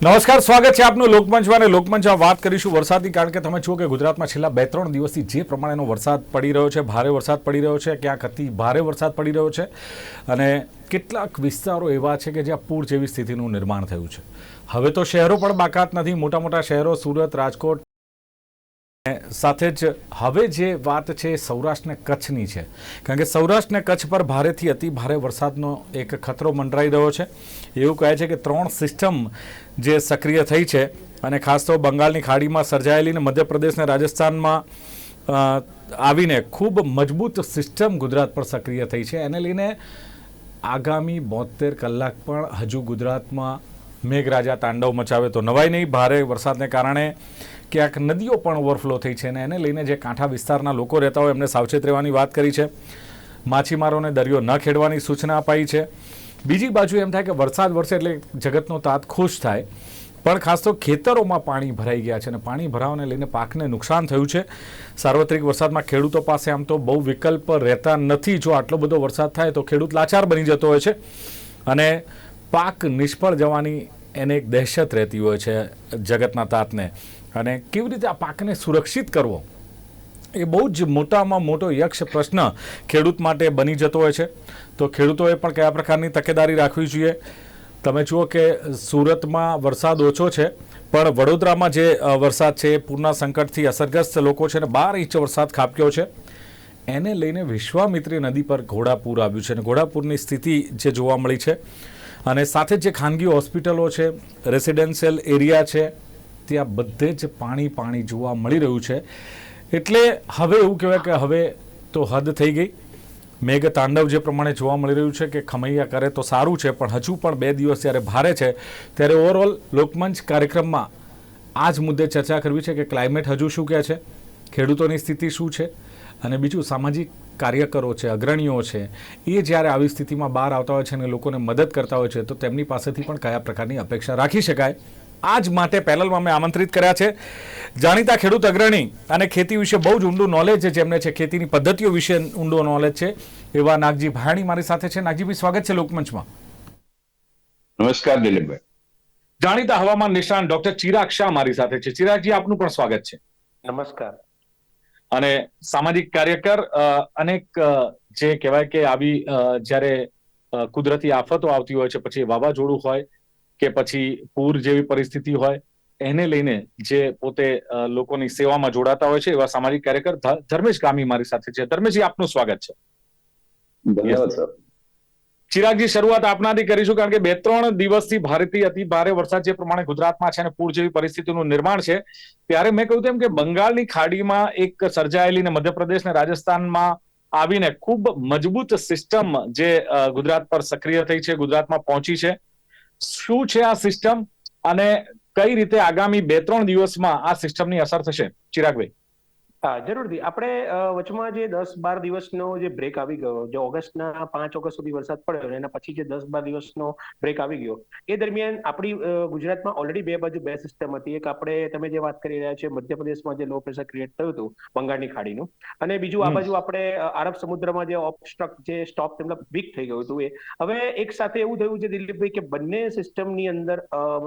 નમસ્કાર, સ્વાગત છે આપનું લોકમંચમાં. અને લોકમંચમાં વાત કરીશું વરસાદની, કારણ કે તમે જુઓ કે ગુજરાતમાં છેલ્લા 2-3 દિવસથી જે પ્રમાણેનો વરસાદ પડી રહ્યો છે, ભારે વરસાદ પડી રહ્યો છે, ક્યાંક અતિ ભારે વરસાદ પડી રહ્યો છે અને કેટલાક વિસ્તારો એવા છે કે જ્યાં પૂર જેવી સ્થિતિનું નિર્માણ થયું છે. હવે તો શહેરો પણ બાકાત નથી. મોટા મોટા શહેરો સુરત, રાજકોટ, સાથે જ હવે જે વાત છે સૌરાષ્ટ્ર ને કચ્છની છે, કારણ કે સૌરાષ્ટ્ર ને કચ્છ પર ભારેથી અતિ ભારે વરસાદનો એક ખતરો મંડરાઈ રહ્યો છે. એવું કહે છે કે 3 સિસ્ટમ જે સક્રિય થઈ છે અને ખાસ તો બંગાળની ખાડીમાં સર્જાયેલી ને મધ્યપ્રદેશ ને રાજસ્થાનમાં આવીને ખૂબ મજબૂત સિસ્ટમ ગુજરાત પર સક્રિય થઈ છે. એને લઈને આગામી 72 કલાક પણ હજુ ગુજરાતમાં મેઘરાજા તાંડવ મચાવે તો નવાઈ નહીં. ભારે વરસાદને કારણે ક્યાંક નદીઓ પણ ઓવરફ્લો થઈ છે અને એને લઈને જે કાંઠા વિસ્તારના લોકો રહેતા હોય એમને સાવચેત રહેવાની વાત કરી છે. માછીમારોને દરિયો ન ખેડવાની સૂચના અપાઈ છે. બીજી બાજુ એમ થાય કે વરસાદ વરસે એટલે જગતનો તાત ખુશ થાય, પણ ખાસ તો ખેતરોમાં પાણી ભરાઈ ગયા છે અને પાણી ભરાવાને લઈને પાકને નુકસાન થયું છે. સાર્વત્રિક વરસાદમાં ખેડૂતો પાસે આમ તો બહુ વિકલ્પ રહેતા નથી. જો આટલો બધો વરસાદ થાય તો ખેડૂત લાચાર બની જતો હોય છે અને પાક નિષ્ફળ જવાની એને એક દહેશત રહેતી હોય છે જગતના તાતને. અને કેવી રીતે આ પાકને સુરક્ષિત કરવો એ બહુ જ મોટામાં મોટો યક્ષ પ્રશ્ન ખેડૂત માટે બની જતો હોય છે. તો ખેડૂતોએ પણ કયા પ્રકારની તકેદારી રાખવી જોઈએ? તમે જુઓ કે સુરતમાં વરસાદ ઓછો છે, પણ વડોદરામાં જે વરસાદ છે એ પૂરના સંકટથી અસરગ્રસ્ત લોકો છે અને 12 ઇંચ વરસાદ ખાબક્યો છે. એને લઈને વિશ્વામિત્રી નદી પર ઘોડાપૂર આવ્યું છે અને ઘોડાપૂરની સ્થિતિ જે જોવા મળી છે. અને સાથે જે ખાનગી હોસ્પિટલો છે, રેસિડેન્શિયલ એરિયા છે, ત્યાં બધે જ પાણી જોવા મળી રહ્યું છે. એટલે હવે એવું કહેવાય કે હવે તો હદ થઈ ગઈ. મેઘ તાંડવ જે પ્રમાણે જોવા મળી રહ્યું છે કે ખમૈયા કરે તો સારું છે, પણ હજુ પણ 2 દિવસ જ્યારે ભારે છે ત્યારે ઓવરઓલ લોકમંચ કાર્યક્રમમાં આ જ મુદ્દે ચર્ચા કરવી છે કે ક્લાઇમેટ હજુ શું કહે છે, ખેડૂતોની સ્થિતિ શું છે, અને બીજું સામાજિક કાર્યકરો છે, અગ્રણીઓ છે, એ જ્યારે આવી સ્થિતિમાં બહાર આવતા હોય છે અને લોકોને મદદ કરતા હોય છે તો તેમની પાસેથી પણ કયા પ્રકારની અપેક્ષા રાખી શકાય. આ જ માટે પેનલમાં મેં આમંત્રિત કર્યા છે જાણીતા ખેડૂત અગ્રણી અને ખેતી વિશે બહુ જ ઊંડું નોલેજ છે, જેમને છે ખેતીની પદ્ધતિઓ વિશે ઊંડો નોલેજ છે, એવા નાગજી ભાયાણી મારી સાથે છે. નાગજીભાઈ, સ્વાગત છે લોકમંચમાં. નમસ્કાર દિલીપભાઈ. જાણીતા હવામાન નિષ્ણાત ડોક્ટર ચિરાગ શાહ મારી સાથે છે. ચિરાગજી, આપનું પણ સ્વાગત છે. નમસ્કાર. અને સામાજિક કાર્યકર, અનેક જે કહેવાય કે આવી જ્યારે કુદરતી આફતો આવતી હોય છે, પછી વાવાઝોડું હોય કે પછી પૂર જેવી પરિસ્થિતિ હોય, એને લઈને જે પોતે લોકોની સેવામાં જોડાતા હોય છે, એવા સામાજિક કાર્યકર ધર્મેશ ગામી મારી સાથે છે. ધર્મેશજી, આપનું સ્વાગત છે. ધન્યવાદ સર. ચિરાગજી, શરૂઆત આપનાથી કરીશું, કારણ કે 2-3 દિવસથી ભારેથી અતિ ભારે વરસાદ જે પ્રમાણે ગુજરાતમાં છે અને પૂર જેવી પરિસ્થિતિનું નિર્માણ છે, ત્યારે મેં કહ્યું તેમ કે બંગાળની ખાડીમાં એક સર્જાયેલી ને મધ્યપ્રદેશ ને રાજસ્થાનમાં આવીને ખૂબ મજબૂત સિસ્ટમ જે ગુજરાત પર સક્રિય થઈ છે, ગુજરાતમાં પહોંચી છે. શું છે આ સિસ્ટમ અને કઈ રીતે આગામી 2-3 દિવસમાં આ સિસ્ટમની અસર થશે? ચિરાગભાઈ. હા, જરૂરથી. આપણે વચમાં જે 10-12 દિવસનો જે બ્રેક આવી ગયો, જે ઓગસ્ટના 5 ઓગસ્ટ સુધી વરસાદ પડ્યો એના પછી જે 10-12 દિવસનો બ્રેક આવી ગયો, એ દરમિયાન આપણી ગુજરાતમાં ઓલરેડી 2 બાજુ 2 સિસ્ટમ હતી. એક આપણે તમે જે વાત કરી રહ્યા છો મધ્યપ્રદેશમાં જે લો પ્રેશર ક્રિએટ થયું હતું બંગાળની ખાડીનું, અને બીજું આ બાજુ આપણે અરબ સમુદ્રમાં જે ઓબસ્ટ્રક્ટ જે સ્ટોપ મતલબ વીક થઈ ગયું હતું. એ હવે એક સાથે એવું થયું છે દિલીપભાઈ કે બંને સિસ્ટમની અંદર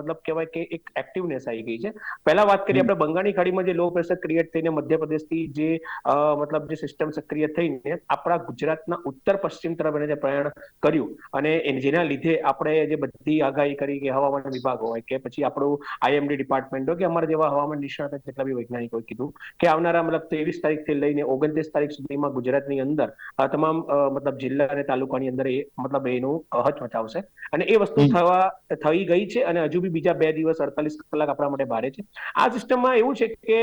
મતલબ કહેવાય કે એક એક્ટિવનેસ આવી ગઈ છે. પહેલા વાત કરીએ આપણે બંગાળની ખાડીમાં જે લો પ્રેશર ક્રિએટ થઈને મધ્યપ્રદેશ જે મતલબ જે સિસ્ટમ સક્રિય થઈને આપણા ગુજરાતના ઉત્તર પશ્ચિમ તરફ એને પ્રયાણ કર્યું, અને જેના લીધે આપણે જે બધી આગાહી કરી કે હવામાન વિભાગ હોય કે પછી આપણું આઈએમડી ડિપાર્ટમેન્ટ હોય કે અમારા જેવા હવામાન નિષ્ણાત જેટલા બી વૈજ્ઞાનિકોએ કીધું કે આવનારા મતલબ 23 તારીખથી લઈને 29 તારીખ સુધીમાં ગુજરાતની અંદર તમામ મતલબ જિલ્લા અને તાલુકાની અંદર એ મતલબ એનું હચમચાવશે, અને એ વસ્તુ થઈ ગઈ છે. અને હજુ બી બીજા 2 દિવસ 48 કલાક આપણા માટે ભારે છે. આ સિસ્ટમમાં એવું છે કે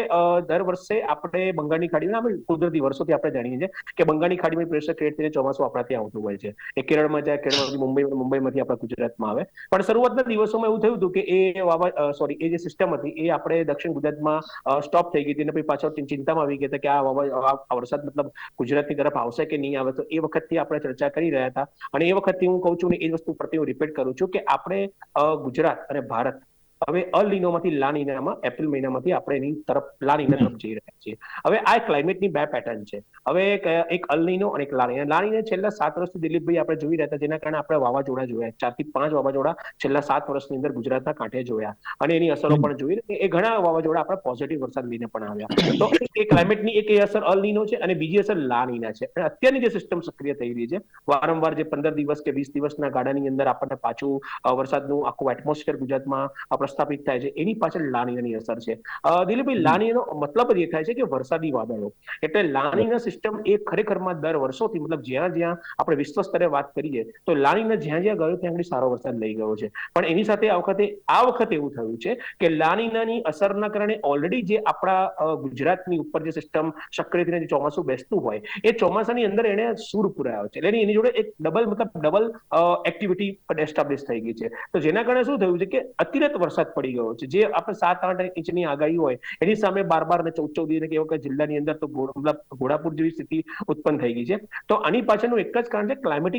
દર વર્ષે આપણે બંગાળની ખાડીમાં આપણે કુદરતી વર્ષોથી આપણે જાણીએ છીએ કે બંગાળની ખાડીમાં પ્રેશર ક્રિએટ થઈને ચોમાસું આપણા ત્યાં આવતું હોય છે. એ કેરળમાં જાય, કેરળમાંથી મુંબઈમાંથી આપણા ગુજરાતમાં આવે. પણ શરૂઆતના દિવસોમાં એવું થયું હતું કે એ જે સિસ્ટમ હતી એ આપણે દક્ષિણ ગુજરાતમાં સ્ટોપ થઈ ગઈ હતી, અને પછી પાછળ ચિંતામાં આવી ગયા હતા કે આ વરસાદ મતલબ ગુજરાતની તરફ આવશે કે નહીં આવે. તો એ વખતથી આપણે ચર્ચા કરી રહ્યા હતા, અને એ વખતથી હું કહું છું ને એ વસ્તુ પ્રત્યે હું રિપીટ કરું છું કે આપણે ગુજરાત અને ભારત હવે અલ નીનોમાંથી લા નીનામાં એપ્રિલ મહિનામાંથી આપણે એની તરફ લા નીના તરફ જઈ રહ્યા છીએ. હવે આ ક્લાઇમેટની બે પેટર્ન છે. હવે એક અલ નીનો અને એક લા નીના. લા નીના છેલ્લા 7 વર્ષથી દિલીપભાઈ આપણે જોઈ રહ્યા હતા, જેના કારણે આપણે વાવાઝોડા જોયા, 4 થી 5 વાવાઝોડા છેલ્લા 7 વર્ષની અંદર ગુજરાતના કાંઠે જોયા અને એની અસરો પણ જોઈ. એ ઘણા વાવાઝોડા આપણા પોઝિટિવ વરસાદ લઈને પણ આવ્યા. તો એ ક્લાઇમેટની એક અસર અલ નીનો છે અને બીજી અસર લા નીના છે. અને અત્યારની જે સિસ્ટમ સક્રિય થઈ રહી છે, વારંવાર જે 15 દિવસ કે 20 દિવસના ગાળાની અંદર આપણને પાછું વરસાદનું આખું એટમોસ્ફિયર ગુજરાતમાં પ્રસ્થાપિત થાય છે, એની પાછળ લા નીનાની અસર છે. દિલીપભાઈ, લા નીનાનો મતલબ જ એ થાય છે કે વરસાદી વાદળો. એટલે લા નીના સિસ્ટમ એ ખરેખરમાં દર વર્ષોથી, મતલબ જ્યાં જ્યાં આપણે વિશ્વ સ્તરે વાત કરીએ તો લા નીના જ્યાં જ્યાં ગયો ત્યાં આગળ સારો વરસાદ લઈ ગયો છે. પણ એની સાથે આ વખતે એવું થયું છે કે લા નીનાની અસરના કારણે ઓલરેડી જે આપણા ગુજરાતની ઉપર જે સિસ્ટમ સક્રિય થઈને જે ચોમાસું બેસતું હોય, એ ચોમાસાની અંદર એને સૂર પુરાયો છે. એટલે એની જોડે એક ડબલ એક્ટિવિટી એસ્ટાબ્લિશ થઈ ગઈ છે. તો જેના કારણે શું થયું છે કે અતિરિક્ત વરસાદ પડી ગયો છે. જે આપણે 7-8 ઇંચની આગાહી હોય એની સામે 12 અને 14 કેવા જિલ્લાની અંદર તો ઘોડાપુર જેવી સ્થિતિ ઉત્પન્ન થઈ ગઈ છે. તો આની પાછળનું એક જ કારણ છે ક્લાઇમેટ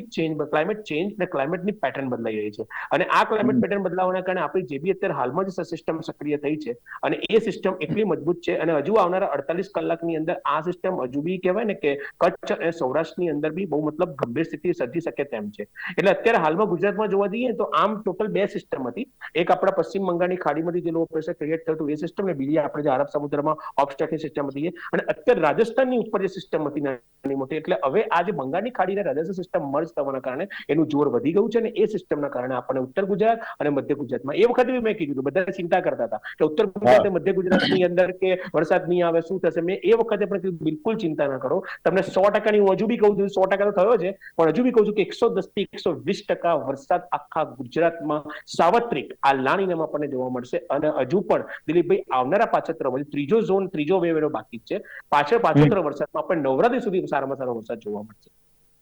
ચેન્જ અને ક્લાઇમેટની પેટર્ન બદલાઈ રહી છે. અને આ ક્લાઇમેટ પેટર્ન બદલાવાના કારણે આપણી જે બી અત્યારે હાલમાં જ સિસ્ટમ સક્રિય થઈ છે અને એ સિસ્ટમ એટલી મજબૂત છે અને હજુ આવનારા 48 કલાકની અંદર આ સિસ્ટમ હજુ બી કહેવાય ને કે કચ્છ અને સૌરાષ્ટ્રની અંદર બી બહુ ગંભીર સ્થિતિ સર્જી શકે તેમ છે. એટલે અત્યારે હાલમાં ગુજરાતમાં જોવા જઈએ તો આમ ટોટલ 2 સિસ્ટમ હતી. એક આપણા પશ્ચિમ બંગાળની ખાડીમાંથી જે લો પ્રેશર ક્રિએટ થતું એ સિસ્ટમ, અને બીજી આપણે જે અરબ સમુદ્રમાં ઓબસ્ટ્રકની સિસ્ટમ હતી. અને અત્યારે રાજસ્થાનની ઉપર જે સિસ્ટમ હતી નાની મોટી, એટલે હવે આ જે બંગાળની ખાડી અને રાજસ્થાન સિસ્ટમ મર્જ થવાના કારણે એનું જોર વધી ગયું છે. અને એ સિસ્ટમના કારણે આપણને ઉત્તર ગુજરાત અને મધ્ય ગુજરાતમાં, એ વખતે મેં કીધું બધા ચિંતા કરતા હતા કે ઉત્તર ગુજરાત અને મધ્ય ગુજરાતની અંદર કે વરસાદ નહીં આવે, શું થશે. મેં એ વખતે પણ કીધું બિલકુલ ચિંતા ના કરો. તમને 100%ની હું હજુ બી કહું છું, 100% તો થયો છે, પણ હજુ બી કહું છું કે 110 થી 120% વરસાદ આખા ગુજરાતમાં સાર્વત્રિક આ લા નીનામાં આપણને જોવા મળશે. અને હજુ પણ દિલીપભાઈ આવનારા પાછળ ત્રીજો ઝોન, ત્રીજો વેવ એનો બાકી છે. પાછળ વરસાદમાં આપણે નવરાત્રી સુધી સારામાં સારો વરસાદ જોવા મળશે.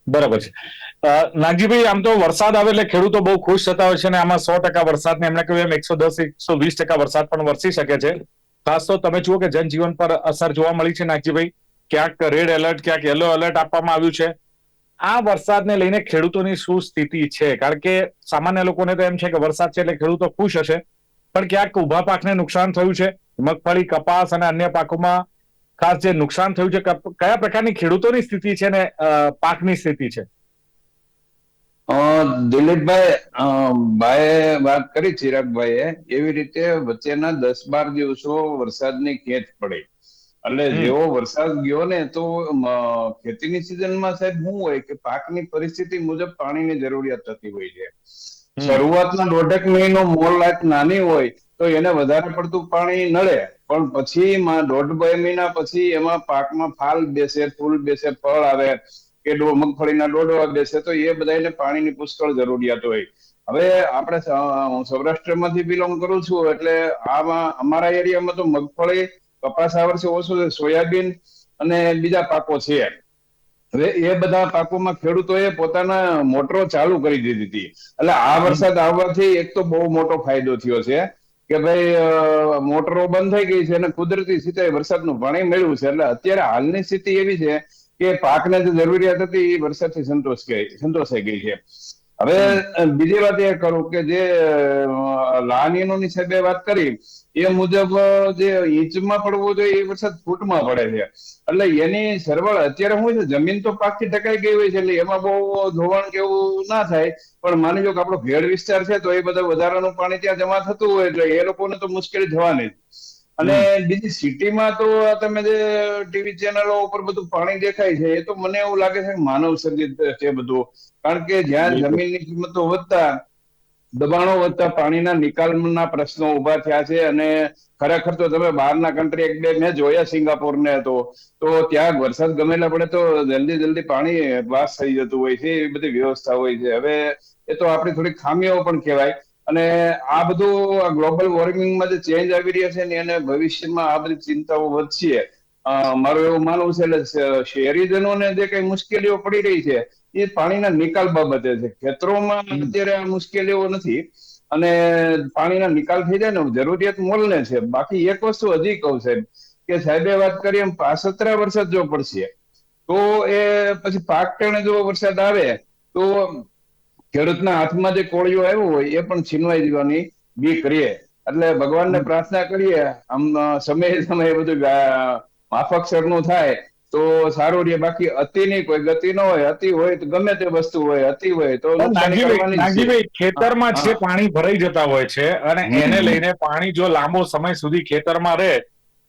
બરાબર છે. નાગજીભાઈ, આમ તો વરસાદ આવે એટલે ખેડૂતો બહુ ખુશ થતા હોય છે અને આમાં 100% વરસાદને એમણે કહ્યું એમ 110-120% વરસાદ પણ વરસી શકે છે. ખાસ તો તમે જુઓ કે જનજીવન પર અસર જોવા મળી છે નાગજીભાઈ. ક્યાંક રેડ એલર્ટ, ક્યાંક યલો એલર્ટ આપવામાં આવ્યું છે. આ વરસાદને લઈને ખેડૂતોની શું સ્થિતિ છે? કારણ કે સામાન્ય લોકોને તો એમ છે કે વરસાદ છે એટલે ખેડૂતો ખુશ હશે, પણ ક્યાંક ઉભા પાકને નુકસાન થયું છે. મગફળી, કપાસ અને અન્ય પાકોમાં ખાસ જે નુકસાન થયું છે, કયા પ્રકારની ખેડૂતોની સ્થિતિ છે ને પાકની સ્થિતિ છે? દિલીપભાઈ વાત કરી ચિરાગભાઈએ, એવી રીતે વચ્ચેના 10-12 દિવસો વરસાદની ખેંચ પડી. એટલે જેવો વરસાદ ગયો ને તો ખેતીની સિઝનમાં સાહેબ શું હોય કે પાકની પરિસ્થિતિ મુજબ પાણીની જરૂરિયાત થતી હોય છે. શરૂઆતના 1.5 મહિનો મોરલાત નાની હોય તો એને વધારે પડતું પાણી નડે, પણ પછી 1.5-2 મહિના પછી એમાં પાકમાં ફાલ બેસે, ફૂલ બેસે, ફળ આવે કે મગફળીના ડોડવા બેસે, તો એ બધાને પાણીની પુષ્કળ જરૂરિયાત હોય. હવે આપણે સૌરાષ્ટ્રમાંથી બિલોંગ કરું છું, એટલે આમાં અમારા એરિયામાં તો મગફળી, કપાસ આ વર્ષે ઓછું છે, સોયાબીન અને બીજા પાકો છે. હવે એ બધા પાકોમાં ખેડૂતોએ પોતાના મોટરો ચાલુ કરી દીધી હતી. એટલે આ વરસાદ આવવાથી એક તો બહુ મોટો ફાયદો થયો છે કે ભાઈ મોટરો બંધ થઈ ગઈ છે અને કુદરતી સિંચાઈ વરસાદનું પાણી મળ્યું છે. એટલે અત્યારે હાલની સ્થિતિ એવી છે કે પાકને જે જરૂરિયાત હતી એ વરસાદથી સંતોષાઈ ગઈ છે. હવે બીજી વાત એ કરું કે જે લા નીનોની સાહેબે વાત કરી એ મુજબ જે ઇંચમાં પડવો જોઈએ એ વરસાદ ફૂટમાં પડે છે. એટલે એની સરવળ અત્યારે શું છે, જમીન તો પાકથી ઢકાઈ ગઈ હોય છે એટલે એમાં બહુ ધોવાણ કે એવું ના થાય, પણ માની લો કે આપણો ભેડ વિસ્તાર છે તો એ બધા વધારાનું પાણી ત્યાં જમા થતું હોય એટલે એ લોકોને તો મુશ્કેલી થવાની જ. અને બીજી સિટીમાં તો તમે જે ટીવી ચેનલો ઉપર બધું પાણી દેખાય છે એ તો મને એવું લાગે છે કે માનવ સર્જિત છે બધું. કારણ કે જ્યાં જમીનની કિંમતો વધતા, દબાણો વધતા પાણીના નિકાલના પ્રશ્નો ઉભા થયા છે. અને ખરેખર તો તમે બહારના કન્ટ્રી 1-2 મેં જોયા, સિંગાપોર ને તો ત્યાં વરસાદ ગમેલા પડે તો જલ્દી પાણી પાસ થઈ જતું હોય છે, એવી બધી વ્યવસ્થા હોય છે. હવે એ તો આપણી થોડી ખામીઓ પણ કહેવાય. અને આ બધું ગ્લોબલ વોર્મિંગમાં જે ચેન્જ આવી રહ્યા છે ને એને ભવિષ્યમાં આ બધી ચિંતાઓ વધશે મારું એવું માનવું છે. એટલે શહેરીજનોને જે કઈ મુશ્કેલીઓ પડી રહી છે એ પાણીના નિકાલ બાબતે છે. ખેતરોમાં અત્યારે આ મુશ્કેલીઓ નથી અને પાણીના નિકાલ થઈ જાય ને જરૂરિયાત મોલને છે. બાકી એક વસ્તુ હજી કહું સાહેબ કે સાહેબે વાત કરી એમ પાછતરા વરસાદ જો પડશે તો એ પછી પાક ટેણે જો વરસાદ આવે તો ખેડૂતના હાથમાં જે કોળિયો આવ્યો હોય એ પણ છીનવાઈ જવાની બીક રહે. એટલે ભગવાનને પ્રાર્થના કરીએ આમ સમયે બધું માફક સરનું થાય તો સારું રહે. બાકી અતિની કોઈ ગતિ ન હોય. અતિ હોય તો ગમે તે વસ્તુ હોય, અતિ હોય તો નુકસાની કરવાની જ છે. નાગજીભાઈ, ખેતરમાં હા, જે પાણી ભરાઈ જતા હોય છે અને એને હમ. લઈને પાણી જો લાંબો સમય સુધી ખેતરમાં રહે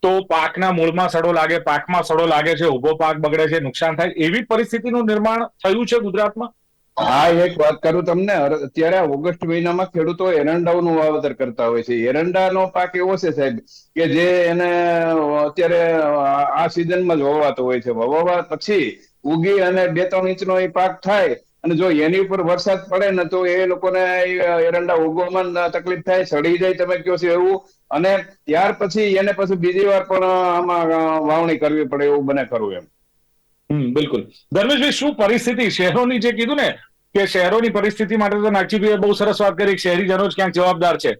તો પાકના મૂળમાં સડો લાગે, પાકમાં સડો લાગે છે, ઉભો પાક બગડે છે, નુકસાન થાય, એવી પરિસ્થિતિનું નિર્માણ થયું છે ગુજરાતમાં. હા, એક વાત કરું તમને. અત્યારે ઓગસ્ટ મહિનામાં ખેડૂતો એરંડાઓનું વાવેતર કરતા હોય છે. એરંડાનો પાક એવો છે સાહેબ કે જે એને અત્યારે આ સિઝનમાં જ વવાતો હોય છે. વવાવા પછી ઉગી અને 2-3 ઇંચનો એ પાક થાય અને જો એની ઉપર વરસાદ પડે ને તો એ લોકોને એરંડા ઉગવામાં તકલીફ થાય, સડી જાય તમે કહો છો એવું. અને ત્યાર પછી એને પછી બીજી વાર પણ આમાં વાવણી કરવી પડે એવું બને ખરું એમ. બિલકુલ. ધર્મેશભાઈ, શું પરિસ્થિતિ શહેરોની જે કીધું ને કે શહેરોની પરિસ્થિતિ માટે તો નાગજીભાઈએ બહુ સરસ વાત કરી. શહેરીજનો જ ક્યાંક જવાબદાર છે.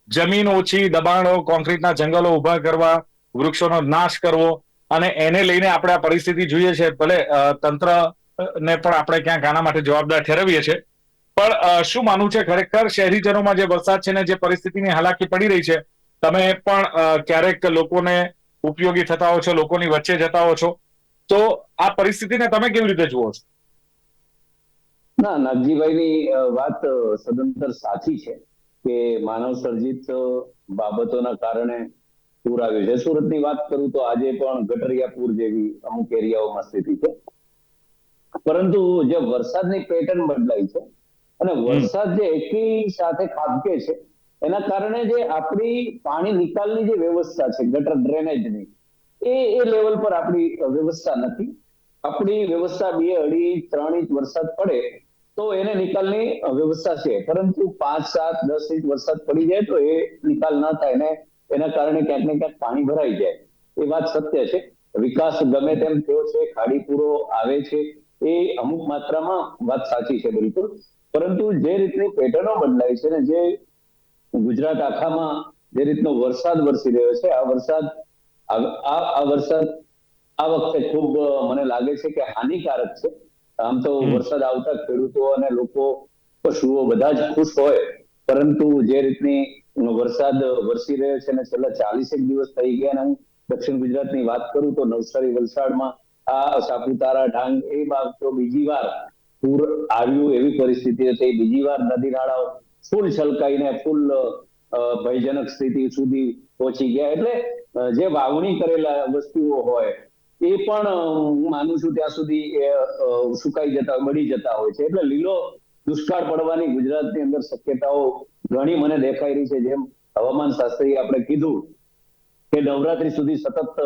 જમીન ઓછી, દબાણો, કોન્ક્રીટના જંગલો ઉભા કરવા, વૃક્ષોનો નાશ કરવો અને એને લઈને આપણે આ પરિસ્થિતિ જોઈએ છે. ભલે તંત્ર ને પણ આપણે ક્યાંક આના માટે જવાબદાર ઠેરવીએ છીએ, પણ શું માનવું છે ખરેખર શહેરીજનોમાં જે વરસાદ છે ને જે પરિસ્થિતિની હાલાકી પડી રહી છે, તમે પણ ક્યારેક લોકોને ઉપયોગી થતા હો છો, લોકોની વચ્ચે જતા હો છો, તો આ પરિસ્થિતિને તમે કેવી રીતે જુઓ છો? ના, નાગજીભાઈની વાત સદંતર સાચી છે કે માનવ સર્જિત બાબતોના કારણે પૂર આવ્યું છે. સુરતની વાત કરું તો આજે પણ ગટરિયા પૂર જેવી અમુક એરિયાઓમાં સ્થિતિ છે. પરંતુ જે વરસાદની પેટર્ન બદલાઈ છે અને વરસાદ જે એકી સાથે ખાબકે છે એના કારણે જે આપણી પાણી નિકાલની જે વ્યવસ્થા છે, ગટર ડ્રેનેજની, એ લેવલ પર આપણી વ્યવસ્થા નથી. આપણી વ્યવસ્થા 2, 2.5, 3 ઇંચ વરસાદ પડે તો એને નિકાલની વ્યવસ્થા છે, પરંતુ 5, 7, 10 ઇંચ વરસાદ પડી જાય તો એ નિકાલ ન થાય ને એના કારણે ક્યાંક ને ક્યાંક પાણી ભરાઈ જાય. એ વાત સત્ય છે. વિકાસ ગમે તેમ થયો છે, ખાડી પૂરો આવે છે, એ અમુક માત્રામાં વાત સાચી છે બિલકુલ. પરંતુ જે રીતની પેટર્નો બદલાય છે ને જે ગુજરાત આખામાં જે રીતનો વરસાદ વરસી રહ્યો છે, આ વરસાદ આ વખતે ખૂબ મને લાગે છે કે હાનિકારક છે. આમ તો વરસાદ આવતા ખેડૂતો અને લોકો, પશુઓ બધા જ ખુશ હોય, પરંતુ જે રીતની વરસાદ વરસી રહ્યો છે ને છેલ્લા 40 દિવસ થઈ ગયા, અને હું દક્ષિણ ગુજરાતની વાત કરું તો નવસારી, વલસાડમાં, આ સાપુતારા, ડાંગ, એ બાદ તો બીજી વાર પૂર આવ્યું એવી પરિસ્થિતિ હતી. બીજી વાર નદી નાળાઓ ફૂલ છલકાઈને ફૂલ ભયજનક સ્થિતિ સુધી પહોંચી ગયા. એટલે જે વાવણી કરેલા વસ્તુઓ હોય એ પણ હું માનું છું ત્યાં સુધી સુકાઈ જતા, બળી જતા હોય છે. એટલે લીલો દુષ્કાળ પડવાની ગુજરાતની અંદર શક્યતાઓ ઘણી મને દેખાઈ રહી છે. જેમ હવામાન શાસ્ત્રીએ આપણે કીધું કે નવરાત્રી સુધી સતત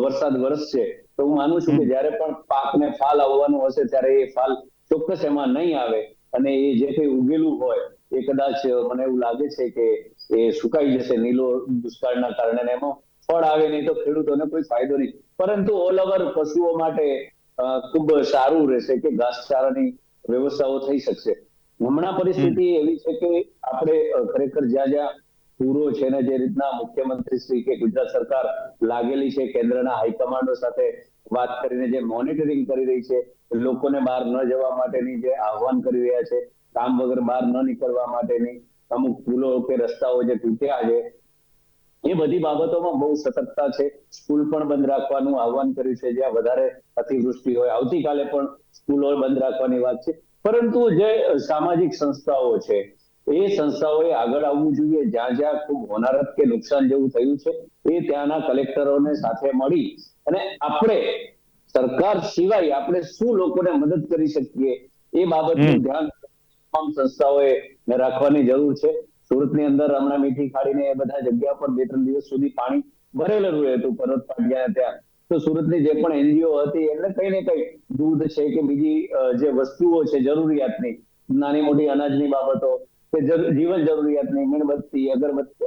વરસાદ વરસશે, તો હું માનું છું કે જયારે પણ પાકને ફાલ આવવાનું હશે ત્યારે એ ફાલ ચોક્કસ એમાં નહીં આવે અને એ જે કંઈ ઉગેલું હોય એ કદાચ મને એવું લાગે છે કે એ સુકાઈ જશે નીલો દુષ્કાળના કારણે. એમાં ફળ આવે નહીં તો ખેડૂતોને કોઈ ફાયદો નહીં, પરંતુ ઓલ ઓવર પશુઓ માટે ખૂબ સારું રહેશે કે ઘાસચારાની વ્યવસ્થાઓ થઈ શકશે. હમણાં પરિસ્થિતિ એવી છે કે આપણે ખરેખર જ્યાં જ્યાં પૂરો છે ને જે રીતના મુખ્યમંત્રી શ્રી કે ગુજરાત સરકાર લાગેલી છે, કેન્દ્રના હાઈકમાન્ડો સાથે વાત કરીને જે મોનિટરિંગ કરી રહી છે, લોકોને બહાર ન જવા માટેની જે આહવાન કરી રહ્યા છે, કામ વગર બહાર ન નીકળવા માટેની, અમુક પુલો કે રસ્તાઓ જે તૂટ્યા છે એ બધી બાબતોમાં બહુ સતર્કતા છે. સ્કૂલ પણ બંધ રાખવાનું આહવાન કર્યું છે જ્યાં વધારે અતિવૃષ્ટિ હોય. આવતીકાલે પણ સ્કૂલો બંધ રાખવાની વાત છે. પરંતુ જે સામાજિક સંસ્થાઓ છે એ સંસ્થાઓએ આગળ આવવું જોઈએ. જ્યાં જ્યાં ખૂબ હોનારત કે નુકસાન જેવું થયું છે એ ત્યાંના કલેક્ટરોને સાથે મળી અને આપણે સરકાર સિવાય આપણે શું લોકોને મદદ કરી શકીએ એ બાબતનું ધ્યાન તમામ સંસ્થાઓએ રાખવાની જરૂર છે. સુરતની અંદર હમણાં મીઠી ખાડીને એ બધા જગ્યા પર 2-3 દિવસ સુધી પાણી ભરેલું હતું પર્વત પાટિયા ત્યાં. તો સુરતની જે પણ એનજીઓ હતી એટલે કઈ ને કઈ દૂધ છે કે બીજી જે વસ્તુઓ છે જરૂરિયાતની, નાની મોટી અનાજની બાબતો કે જીવન જરૂરિયાતની, મીણબત્તી, અગરબત્તી,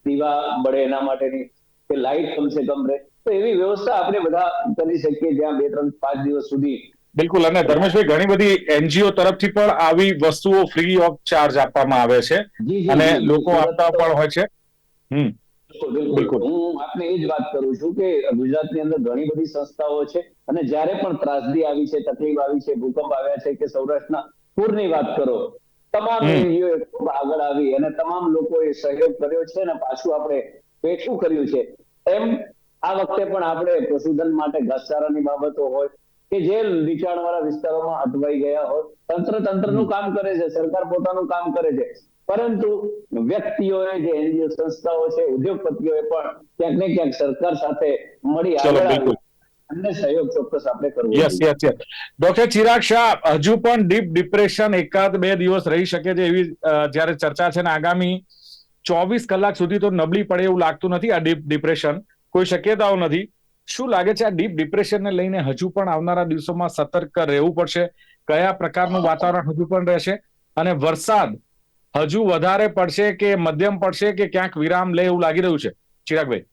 દીવા બળે એના માટેની કે લાઈટ કમસે કમ રહે, તો એવી વ્યવસ્થા આપણે બધા કરી શકીએ જ્યાં 2-3-5 દિવસ સુધી. બિલકુલ. અને ધર્મેશભાઈ, ઘણી બધી એનજીઓ તરફથી પણ આવી વસ્તુઓ ફ્રી ઓફ ચાર્જ આપવામાં આવે છે અને લોકો આપતા પણ હોય છે. બિલકુલ. હું આપને એ જ વાત કરું છું કે ગુજરાતની અંદર ઘણી બધી સંસ્થાઓ છે અને જ્યારે પણ ત્રાસદી આવી છે, તકલીફ આવી છે, ભૂકંપ આવ્યા છે કે સૌરાષ્ટ્રના પૂરની વાત કરો તમામ એનજીઓ ખૂબ આગળ આવી અને તમામ લોકોએ સહયોગ કર્યો છે અને પાછું આપણે પેટું કર્યું છે. એમ આ વખતે પણ આપણે પશુધન માટે ઘાસચારાની બાબતો હોય કે જે નીચાણવાળા વિસ્તારોમાં અટવાઈ ગયા હોય, તંત્રનું કામ કરે છે, સરકાર પોતાનું કામ કરે છે, પરંતુ વ્યક્તિઓએ જે એનજીઓ સંસ્થાઓ છે, ઉદ્યોગપતિઓએ પણ ક્યાંક ને ક્યાંક સરકાર સાથે મળી આગળ આવી અને સહયોગ ચોક્કસ આપણે કરવો જોઈએ. ડોક્ટર ચિરાગ શાહ, હજુ પણ ડીપ ડિપ્રેશન 1-2 દિવસ રહી શકે છે એવી જ્યારે ચર્ચા છે ને આગામી 24 કલાક સુધી તો નબળી પડે એવું લાગતું નથી. આ ડીપ ડિપ્રેશન કોઈ શક્યતાઓ નથી. શું લાગે છે આ ડીપ ડિપ્રેશનને લઈને હજુ પણ આવનારા દિવસોમાં સતર્ક રહેવું પડશે? કયા પ્રકારનું વાતાવરણ હજુ પણ રહેશે? અને વરસાદ હજુ વધારે પડશે કે મધ્યમ પડશે કે ક્યાંક વિરામ લે એવું લાગી રહ્યું છે ચિરાગભાઈ?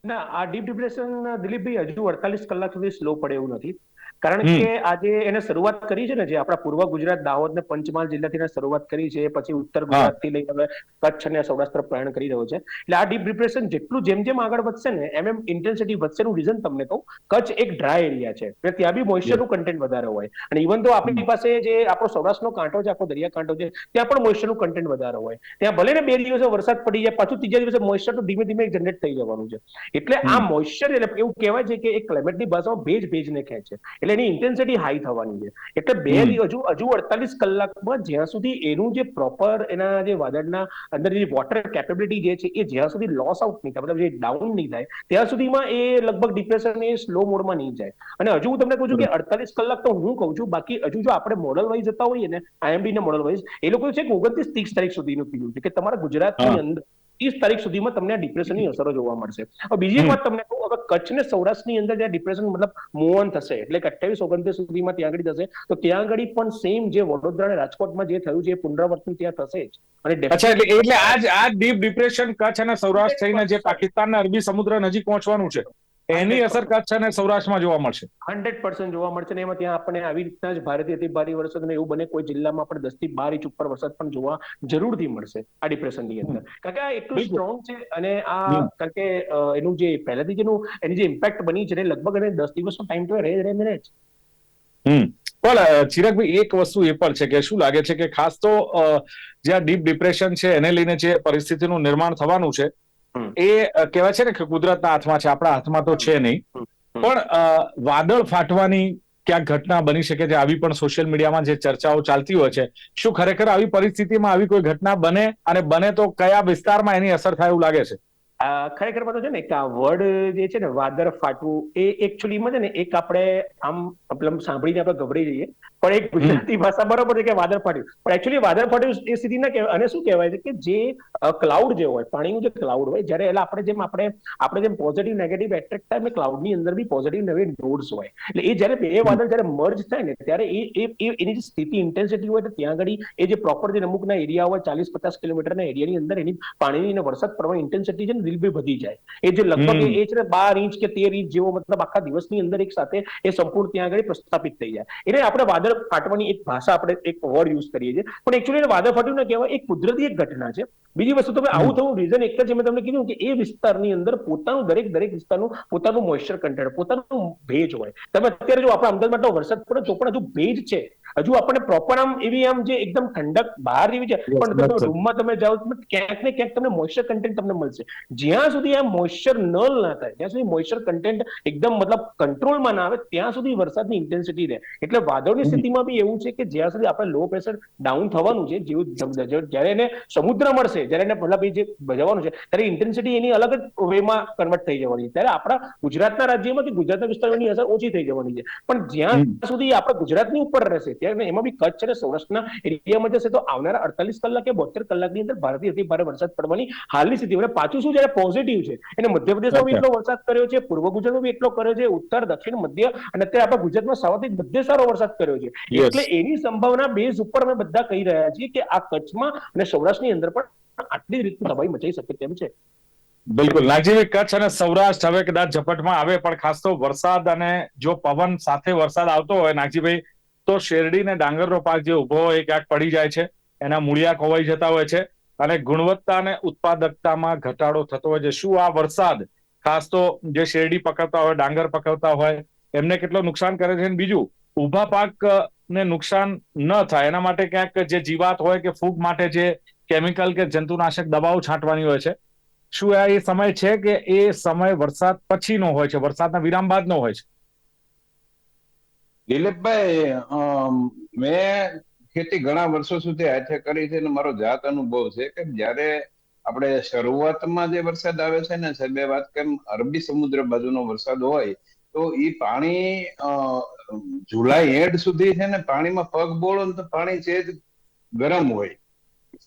ના, આ ડીપ ડિપ્રેશન દિલીપભાઈ હજુ 48 કલાક સુધી સ્લો પડે એવું નથી. કારણ કે આજે એને શરૂઆત કરી છે ને, જે આપણા પૂર્વ ગુજરાત, દાહોદ ને પંચમહાલ જિલ્લાથી શરૂઆત કરી છે, પછી ઉત્તર ગુજરાત થી લઈને હવે કચ્છ અને સૌરાષ્ટ્ર પ્રયાણ કરી રહ્યો છે. એટલે આ ડીપ ડિપ્રેશન જેટલું જેમ આગળ વધશે ને એમ ઇન્ટેન્સિટી વધશે. નું રીઝન તમને કહું, કચ્છ એક ડ્રાય એરિયા છે, ત્યાં બી મોઇસ્ચરનું કન્ટેન્ટ વધારે હોય, અને ઇવન તો આપણી પાસે જે આપણો સૌરાષ્ટ્રનો કાંઠો છે, આખો દરિયા કાંઠો છે, ત્યાં પણ મોઇસ્ચરનું કન્ટેન્ટ વધારે હોય. ત્યાં ભલે ને 2 દિવસે વરસાદ પડી જાય, પાછું ત્રીજા દિવસે મોઇસ્ચર તો ધીમે ધીમે જનરેટ થઈ જવાનું છે. એટલે આ મોઇસ્ચર એટલે એવું કહેવાય છે કે એક ક્લાઇમેટની ભાષામાં ભેજને ખેંચે, એટલે એની ઇન્ટેન્સિટી હાઈ થવાની છે. એટલે હજુ 48 કલાકમાં જ્યાં સુધી એનું જે પ્રોપર એના જે વાદળના અંદર જે વોટર કેપેબિલિટી જે છે એ જ્યાં સુધી લોસ આઉટ નહીં થાય, મતલબ જે ડાઉન નહીં થાય, ત્યાં સુધીમાં એ લગભગ ડિપ્રેશન એ સ્લો મોડમાં નહીં જાય. અને હજુ હું તમને કહું છું કે 48 કલાક તો હું કહું છું, બાકી હજુ જો આપણે મોડલ વાઇઝ જતા હોઈએ ને, આઈએમડી ના મોડલ વાઇઝ, એ લોકો છે કે 29-30 તારીખ સુધીનું કીધું છે કે તમારા ગુજરાતની અંદર 30 તારીખ સુધીમાં તમને આ ડિપ્રેશનની અસરો જોવા મળશે. બીજી એક વાત તમને કહું, હવે કચ્છ ને સૌરાષ્ટ્રની અંદર જે ડિપ્રેશન મતલબ મૂવ ઓન થશે, એટલે કે 28-29 સુધીમાં ત્યાં આગળ થશે, તો ત્યાં આગળ પણ સેમ જે વડોદરા અને રાજકોટમાં જે થયું છે એ પુનરાવર્તન ત્યાં થશે જ. અને અચ્છા, એટલે આ ડીપ ડિપ્રેશન કચ્છ અને સૌરાષ્ટ્ર થઈને જે પાકિસ્તાનના અરબી સમુદ્ર નજીક પહોંચવાનું છે, એની અસર કચ્છ અને સૌરાષ્ટ્રમાં જોવા મળશે. 100% જોવા મળશે. ને એમાં ત્યાં આપણને આવી રીતના જ ભારેથી અતિ ભારે વરસાદ, અને એવું બને કોઈ જિલ્લામાં આપણે 10 થી 12 ઇંચ ઉપર વરસાદ પણ જોવા જરૂરથી મળશે આ ડિપ્રેશનની અંદર. કારણ કે આ એટલું સ્ટ્રોંગ છે, અને આ કારણ કે એનું જે પહેલાથી જેનું એની જે ઇમ્પેક્ટ બની છે લગભગ એને 10 દિવસનો ટાઈમ તો રહે જ. પણ ચિરાગભાઈ, એક વસ્તુ એ પણ છે કે શું લાગે છે કે ખાસ તો જે આ ડીપ ડિપ્રેશન છે એને લઈને જે પરિસ્થિતિનું નિર્માણ થવાનું છે એ કહેવાય છે ને કે કુદરતના હાથમાં છે, આપણા હાથમાં તો છે નહીં. પણ વાદળ ફાટવાની ક્યાંક ઘટના બની શકે છે, આવી પણ સોશિયલ મીડિયામાં જે ચર્ચાઓ ચાલતી હોય છે. શું ખરેખર આવી પરિસ્થિતિમાં આવી કોઈ ઘટના બને, અને બને તો કયા વિસ્તારમાં એની અસર થાય એવું લાગે છે? ખરેખર તો છે ને કે આ વર્ડ જે છે ને વાદળ ફાટવું, એ એકચ્યુઅલીમાં છે ને એક આપણે આમ મતલબ સાંભળીને આપણે ગભરાઈ જઈએ, પણ એક ગુજરાતી ભાષા બરોબર છે કે વાદળ ફાટ્યું, પણ એકચ્યુઅલી વાદળ ફાટ્યું એ સ્થિતિ ના કહેવાય. અને શું કહેવાય છે કે જે ક્લાઉડ જે હોય, પાણીનું જે ક્લાઉડ હોય, જ્યારે એટલે આપણે જેમ પોઝિટિવ નેગેટિવ એટ્રેક્ટ થાય, ક્લાઉડની અંદર બી પોઝિટિવ નેગેટિવ નોડ્સ હોય. એટલે એ જ્યારે બે વાદળ જ્યારે મર્જ થાય ને, ત્યારે એની જે સ્થિતિ ઇન્ટેન્સિટી હોય, તો ત્યાં આગળ એ જે પ્રોપર જે અમુકના એરિયા હોય, 40-50 કિલોમીટરના એરિયાની અંદર એની પાણીની અને વરસાદ પડવાની ઇન્ટેન્સિટી છે ને દિલભી વધી જાય. એ જે લગભગ એ છે ને 12 ઇંચ કે 13 ઇંચ જેવો, મતલબ આખા દિવસની અંદર એક સાથે એ સંપૂર્ણ ત્યાં આગળ પ્રસ્થાપિત થઈ જાય. એટલે આપણે વાદળ ફાટવાની એક ભાષા આપણે એક વર્ડ યુઝ કરીએ છીએ, પણ એકચ્યુઅલી વાદળ ફાટ્યું ના કહેવાય, એક કુદરતી એક ઘટના છે. બીજી વસ્તુ, તમે આવું થવું રીઝન એક જ છે, મેં તમને કીધું કે એ વિસ્તારની અંદર પોતાનું દરેક વિસ્તારનું પોતાનું મોઇસ્ચર કન્ટેન્ટ, પોતાનું ભેજ હોય. તમે અત્યારે જો આપણા અમદાવાદમાં તો વરસાદ પડે તો પણ હજુ ભેજ છે, હજુ આપણને પ્રોપર આમ એવી આમ જે એકદમ ઠંડક બહાર જેવી છે, પણ તમે રૂમમાં તમે જાઓ ક્યાંક ને ક્યાંક તમને મોઇસ્ચર કન્ટેન્ટ તમને મળશે. જ્યાં સુધી આ મોઇસ્ચર નલ ના થાય, જ્યાં સુધી મોઇસ્ચર કન્ટેન્ટ એકદમ મતલબ કંટ્રોલમાં ના આવે, ત્યાં સુધી વરસાદની ઇન્ટેન્સિટી રહે. એટલે વાદળની સ્થિતિમાં બી એવું છે કે જ્યાં સુધી આપણે લો પ્રેશર ડાઉન થવાનું છે, જ્યારે એને સમુદ્ર મળશે, જ્યારે એને મતલબ એ જે જવાનું છે, ત્યારે ઇન્ટેન્સિટી એની અલગ જ વેમાં કન્વર્ટ થઈ જવાની છે. ત્યારે આપણા ગુજરાતના રાજ્યમાં કે ગુજરાતના વિસ્તારોની અસર ઓછી થઈ જવાની છે. પણ જ્યાં સુધી આપણે ગુજરાતની ઉપર રહેશે, ત્યારે એમાં બી કચ્છ અને સૌરાષ્ટ્રના એરિયામાં જશે, તો આવનારા 48 કલાક કે 72 કલાકની અંદર ભારેથી અતિ ભારે વરસાદ પડવાની હાલની સ્થિતિ. એટલે પાછું શું જયારે પોઝિટિવ છે, એને મધ્યપ્રદેશમાં બી એટલો વરસાદ કર્યો છે, પૂર્વ ગુજરાતમાં બી એટલો કર્યો છે, ઉત્તર, દક્ષિણ, મધ્ય, અને અત્યારે આપણા ગુજરાતમાં સૌથી બધે સારો વરસાદ કર્યો છે. એટલે એની સંભાવના બેઝ ઉપર અમે બધા કહી રહ્યા છીએ કે આ કચ્છમાં અને સૌરાષ્ટ્રની અંદર પણ આટલી રીતની તબાહી મચાઈ શકે તેમ છે. બિલકુલ નાગજીભાઈ, કચ્છ અને સૌરાષ્ટ્ર હવે કદાચ ઝપટમાં આવે, પણ ખાસ તો વરસાદ અને જો પવન સાથે વરસાદ આવતો હોય નાગજીભાઈ, તો શેરડી ને ડાંગરનો પાક જે ઉભો હોય એ ક્યાંક પડી જાય છે, એના મૂળિયા ખોવાઈ જતા હોય છે, અને ગુણવત્તા અને ઉત્પાદકતામાં ઘટાડો થતો હોય છે. શું આ વરસાદ ખાસ તો જે શેરડી પકવતા હોય, ડાંગર પકવતા હોય, એમને કેટલો નુકસાન કરે છે? બીજું, ઉભા પાક ને નુકસાન ન થાય એના માટે ક્યાંક જે જીવાત હોય કે ફૂગ માટે જે કેમિકલ કે જંતુનાશક દવાઓ છાંટવાની હોય છે, શું આ એ સમય છે કે એ સમય વરસાદ પછીનો હોય છે, વરસાદના વિરામ બાદનો હોય છે? દિલીપભાઈ, મેં ખેતી ઘણા વર્ષો સુધી હાથે કરી છે અને મારો જાત અનુભવ છે કે જ્યારે આપણે શરૂઆતમાં જે વરસાદ આવે છે ને, સાહેબ વાત કેમ અરબી સમુદ્ર બાજુનો વરસાદ હોય તો એ પાણી જુલાઈ એન્ડ સુધી છે ને, પાણીમાં પગ બોળો ને તો પાણી છે જ ગરમ હોય.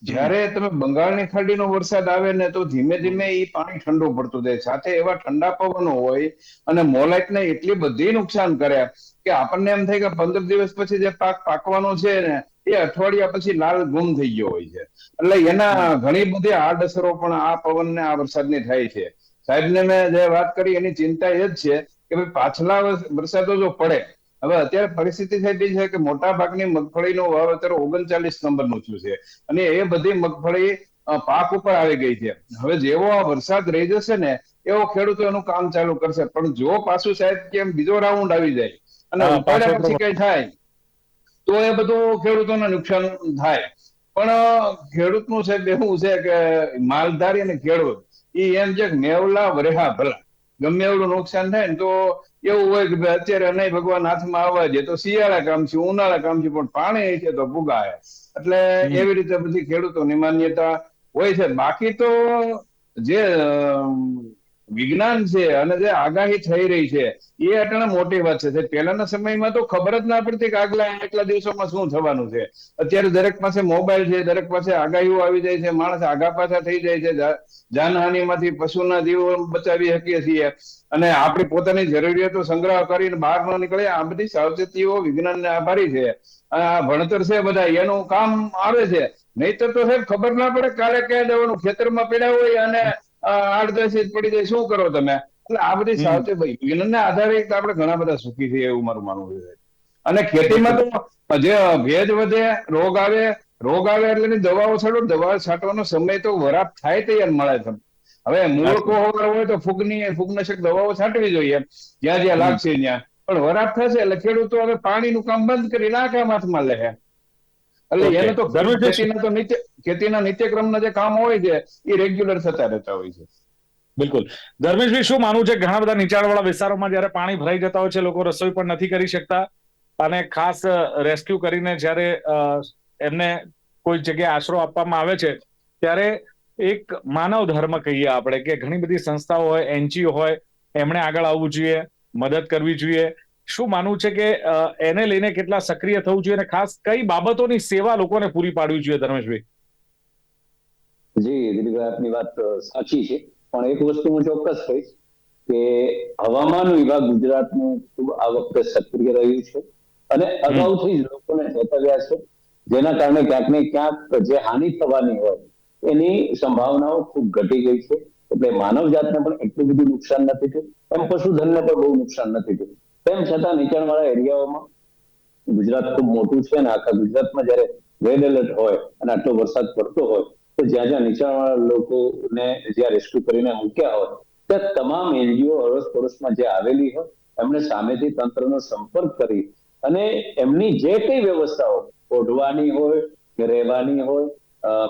જ્યારે તમે બંગાળની ખાડીનો વરસાદ આવે ને તો ધીમે ધીમે એ પાણી ઠંડુ પડતું જાય, સાથે એવા ઠંડા પવનો હોય અને મોલાઈટને એટલી બધી નુકસાન કરે કે આપણને એમ થાય કે 15 દિવસ પછી જે પાક પાકવાનો છે ને એ અઠવાડિયા પછી લાલ ગુમ થઈ ગયો હોય છે. એટલે એના ઘણી બધી આડઅસરો પણ આ પવનને આ વરસાદની થાય છે. સાહેબને મેં જે વાત કરી એની ચિંતા એ જ છે કે ભાઈ પાછલા વરસાદો જો પડે, હવે અત્યારે પરિસ્થિતિ થઈ છે કે મોટા ભાગની મગફળીનું વાવેતર 39 નંબરનું થયું છે અને એ બધી મગફળી પાક ઉપર આવી ગઈ છે. હવે જેવો આ વરસાદ રહી જશે ને એવો ખેડૂતો એનું કામ ચાલુ કરશે. પણ જો પાછું સાહેબ કેમ બીજો રાઉન્ડ આવી જાય અને ઉપાડ્યા પછી કઈ થાય તો એ બધું ખેડૂતોને નુકસાન થાય. પણ ખેડૂતનું સાહેબ એવું છે કે માલધારી અને ખેડૂત એ એમ છે કે મેવલા વરેહા ભલા. ગમે એવડું નુકસાન થાય ને તો એવું હોય કે ભાઈ અત્યારે નહીં ભગવાન હાથમાં આવવા દે તો શિયાળા કામ છે, ઉનાળા કામ છે, પણ પાણી છે તો ભૂગાય. એટલે એવી રીતે બધી ખેડૂતોની માન્યતા હોય છે. બાકી તો જે વિજ્ઞાન છે અને જે આગાહી થઈ રહી છે એ અટણે મોટી વાત છે. પહેલાના સમયમાં તો ખબર જ ના પડતી કે આગલા એટલા દિવસોમાં શું થવાનું છે. અત્યારે દરેક પાસે મોબાઈલ છે, દરેક પાસે આગાહીઓ આવી જાય છે, માણસ આગા પાછા થઈ જાય છે, જાનહાનિમાંથી પશુના જીવો બચાવી શકીએ છીએ અને આપણી પોતાની જરૂરિયાતો સંગ્રહ કરીને બહાર ન નીકળે. આ બધી સાવચેતીઓ વિજ્ઞાનને આભારી છે. આ ભણતર છે બધા એનું કામ આવે છે. નહીતર તો સાહેબ ખબર ના પડે કાલે ક્યાં જવાનું, ખેતરમાં પડ્યા હોય અને 8-10 ઇંચ પડી જાય, શું કરો તમે? એટલે આ બધી સાવચેત વિજ્ઞાનના આધારે આપણે ઘણા બધા સુખી છીએ એવું મારું માનવું છે. અને ખેતીમાં તો જે ભેજ વધે, રોગ આવે એટલે એની દવાઓ છાંટો. દવા છાંટવાનો સમય તો વરાપ થાય તૈયાર મળે છે. હવે મૂળ કોહર હોય તો ફૂગનાશક દવાઓ છાંટવી જોઈએ જ્યાં જ્યાં લાગશે ત્યાં. પણ વરાપ થશે એટલે ખેડૂતો હવે પાણીનું કામ બંધ કરીને આ કામ હાથમાં લે. એટલે એને તો ખેતીના નિત્યક્રમના જે કામ હોય છે એ રેગ્યુલર થતા રહેતા હોય છે. બિલકુલ. ધર્મેશભાઈ, શું માનવું છે? ઘણા બધા નીચાણવાળા વિસ્તારોમાં જયારે પાણી ભરાઈ જતા હોય છે, લોકો રસોઈ પણ નથી કરી શકતા અને ખાસ રેસ્ક્યુ કરીને જયારે એમને કોઈ જગ્યાએ આશરો આપવામાં આવે છે ત્યારે એક માનવ ધર્મ કહીએ આપણે કે ઘણી બધી સંસ્થાઓ હોય, એનજીઓ હોય, એમણે આગળ આવવું જોઈએ, મદદ કરવી જોઈએ. શું માનવું છે કે એને લઈને કેટલા સક્રિય થવું જોઈએ અને ખાસ કઈ બાબતોની સેવા લોકોને પૂરી પાડવી જોઈએ? ધર્મેશભાઈ. જી દિલીપભાઈ, આપની વાત સાચી છે, પણ એક વસ્તુ હું ચોક્કસ કહીશ કે હવામાન વિભાગ ગુજરાતનું ખૂબ આ વખતે સક્રિય રહ્યું છે અને અગાઉથી જ લોકોને ચેતવ્યા છે, જેના કારણે ક્યાંક ને ક્યાંક જે હાનિ થવાની હોય એની સંભાવનાઓ ખૂબ ઘટી ગઈ છે. એટલે માનવ જાતને પણ એટલું બધું નુકસાન નથી થયું, એમ પશુધનને પણ બહુ નુકસાન નથી થયું. તેમ છતાં નીચાણવાળા એરિયાઓમાં ગુજરાત ખૂબ મોટું છે અને આખા ગુજરાતમાં જયારે રેડ એલર્ટ હોય અને આટલો વરસાદ પડતો હોય તો જ્યાં જ્યાં નીચાણવાળા લોકોને જ્યાં રેસ્ક્યુ કરીને મૂક્યા હોય ત્યાં તમામ એનજીઓ અડોશ પડોશમાં જે આવેલી હોય એમણે સામેથી તંત્રનો સંપર્ક કરી અને એમની જે કઈ વ્યવસ્થાઓ ઓઢવાની હોય કે રહેવાની હોય,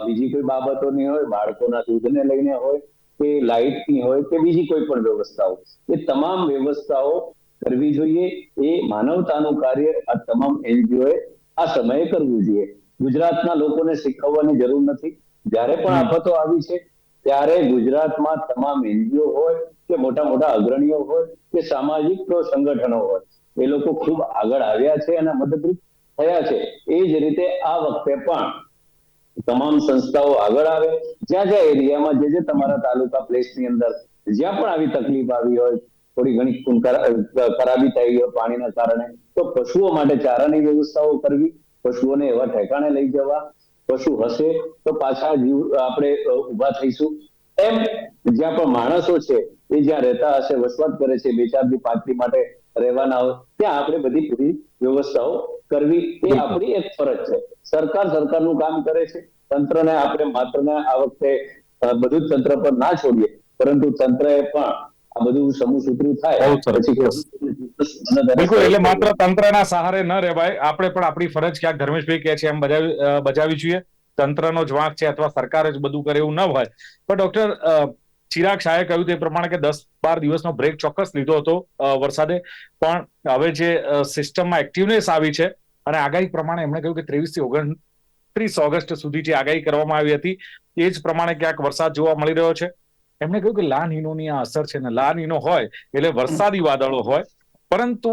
બીજી કોઈ બાબતોની હોય, બાળકોના દૂધને લઈને હોય કે લાઇટની હોય કે બીજી કોઈ પણ વ્યવસ્થાઓ, એ તમામ વ્યવસ્થાઓ કરવી જોઈએ. એ માનવતાનું કાર્ય આ તમામ એનજીઓએ આ સમયે કરવું જોઈએ. ગુજરાતના લોકોને શીખવવાની જરૂર નથી. જ્યારે પણ આફતો આવી છે ત્યારે ગુજરાતમાં તમામ એનજીઓ હોય કે મોટા મોટા અગ્રણીઓ હોય કે સામાજિક સંગઠનો હોય, એ લોકો ખૂબ આગળ આવ્યા છે અને મદદરૂપ થયા છે. એ જ રીતે આ વખતે પણ તમામ સંસ્થાઓ આગળ આવે. જ્યાં જ્યાં એરિયામાં જે તમારા તાલુકા પ્લેસની અંદર જ્યાં પણ આવી તકલીફ આવી હોય, થોડી ઘણી ખરાબી થઈ હોય પાણીના કારણે, તો પશુઓ માટે ચારાની વ્યવસ્થાઓ કરવી, પશુઓને એવા ઠેકાણે લઈ જવા, પશુ હશે તો પાછા આપણે ઉભા થઈશું. એમ જ્યાં પણ માણસો છે એ જ્યાં રહેતા હશે, વસવાટ કરે છે, 2-4 દી 5 દી માટે રહેવાના હોય, ત્યાં આપણે બધી પૂરી વ્યવસ્થાઓ કરવી એ આપણી એક ફરજ છે. સરકારનું કામ કરે છે, તંત્રને આપણે માત્ર આ વખતે બધું જ તંત્ર પર ના છોડીએ, પરંતુ તંત્રએ પણ આ બધું સમૂહ સૂત્રું થાય પછી બિલકુલ, એટલે માત્ર તંત્રના સહારે ન રહેવાય, આપણે પણ આપણી ફરજ ક્યાંક ધર્મેશભાઈ કહે છે એમ બજાવવી જોઈએ. તંત્રનો જ વાંક છે અથવા સરકાર જ બધું કરે એવું ન હોય. પણ ડોક્ટર ચિરાગ શાહે કહ્યું તે પ્રમાણે કે 10-12 દિવસનો બ્રેક ચોક્કસ લીધો હતો વરસાદે, પણ હવે જે સિસ્ટમમાં એક્ટિવનેસ આવી છે અને આગાહી પ્રમાણે એમણે કહ્યું કે 23 થી 29 ઓગસ્ટ સુધી જે આગાહી કરવામાં આવી હતી એ જ પ્રમાણે ક્યાંક વરસાદ જોવા મળી રહ્યો છે. એમણે કહ્યું કે લા નીનોની આ અસર છે ને, લા નીનો હોય એટલે વરસાદી વાદળો હોય, પરંતુ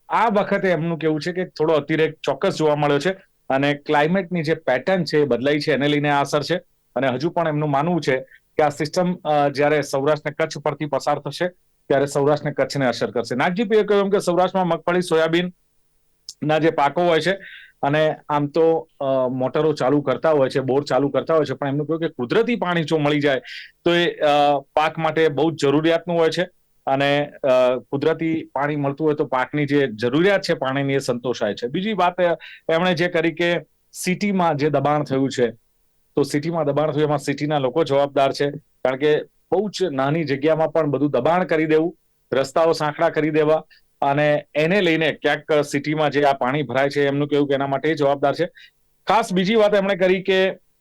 આ વખતે એમનું કેવું છે કે થોડો અતિરેક ચોક્કસ જોવા મળ્યો છે અને ક્લાઇમેટની જે પેટર્ન છે એ બદલાઈ છે, એને લઈને આ અસર છે. અને હજુ પણ એમનું માનવું છે કે આ સિસ્ટમ જ્યારે સૌરાષ્ટ્ર ને કચ્છ પરથી પસાર થશે ત્યારે સૌરાષ્ટ્ર ને કચ્છને અસર કરશે. નાગજીભાઈએ કહ્યું કે સૌરાષ્ટ્રમાં મગફળી, સોયાબીન ના જે પાકો હોય છે અને આમ તો મોટરો ચાલુ કરતા હોય છે, બોર ચાલુ કરતા હોય છે, પણ એમનું કહ્યું કે કુદરતી પાણી જો મળી જાય તો એ પાક માટે બહુ જ જરૂરિયાતનું હોય છે અને કુદરતી પાણી મળતું હોય તો પાકની જે જરૂરિયાત છે પાણીની એ સંતોષાય છે. બીજી વાત એમણે જે કરી કે સિટીમાં જે દબાણ થયું છે, તો સિટીમાં દબાણ થયું એમાં સિટીના લોકો જવાબદાર છે, કારણ કે બહુ જ નાની જગ્યામાં પણ બધું દબાણ કરી દેવું, રસ્તાઓ સાંકડા કરી દેવા, અને એને લઈને ક્યાંક સિટીમાં જે આ પાણી ભરાય છે એમનું કહેવું કે એના માટે જવાબદાર છે. ખાસ બીજી વાત એમણે કરી કે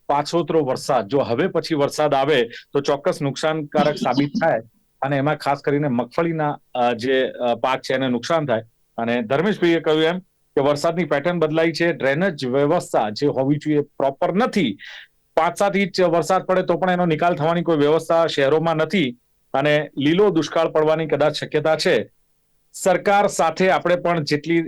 પાછોતરો વરસાદ જો હવે પછી વરસાદ આવે તો ચોક્કસ નુકસાનકારક સાબિત થાય અને એમાં ખાસ કરીને મગફળીના જે પાક છે એને નુકસાન થાય. અને ધર્મેશભાઈએ કહ્યું એમ કે વરસાદની પેટર્ન બદલાઈ છે, ડ્રેનેજ વ્યવસ્થા જે હોવી જોઈએ પ્રોપર નથી. 5-7 ઇંચ વરસાદ પડે તો પણ એનો નિકાલ થવાની કોઈ વ્યવસ્થા શહેરોમાં નથી અને લીલો દુષ્કાળ પડવાની કદાચ શક્યતા છે. સરકાર સાથે આપણે પણ જેટલી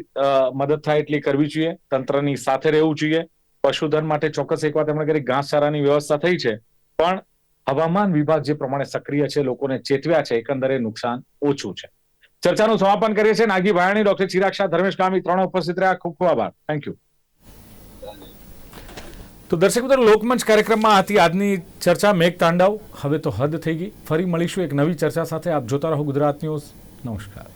મદદ થાય એટલી કરવી જોઈએ, તંત્રની સાથે રહેવું જોઈએ. પશુધન માટે ચોક્કસ એક વાત એમણે કરી, ઘાસચારાની વ્યવસ્થા થઈ છે, પણ હવામાન વિભાગ જે પ્રમાણે સક્રિય છે, લોકોને ચેતવ્યા છે, એકંદરે નુકસાન ઓછું છે. ચર્ચાનું સમાપન કરીએ છીએ. નાગજી ભાયાણી, ડોક્ટર ચિરાગ શાહ, ધર્મેશ ગામી ત્રણ ઉપસ્થિત રહ્યા. ખૂબ ખૂબ આભાર. Thank you. તો દર્શક મિત્રો, લોકમંચ કાર્યક્રમમાં હતી આજની ચર્ચા મેઘ તાંડવ. હવે તો હદ થઈ ગઈ. ફરી મળીશું એક નવી ચર્ચા સાથે. આપ જોતા રહો ગુજરાત ન્યૂઝ. નમસ્કાર.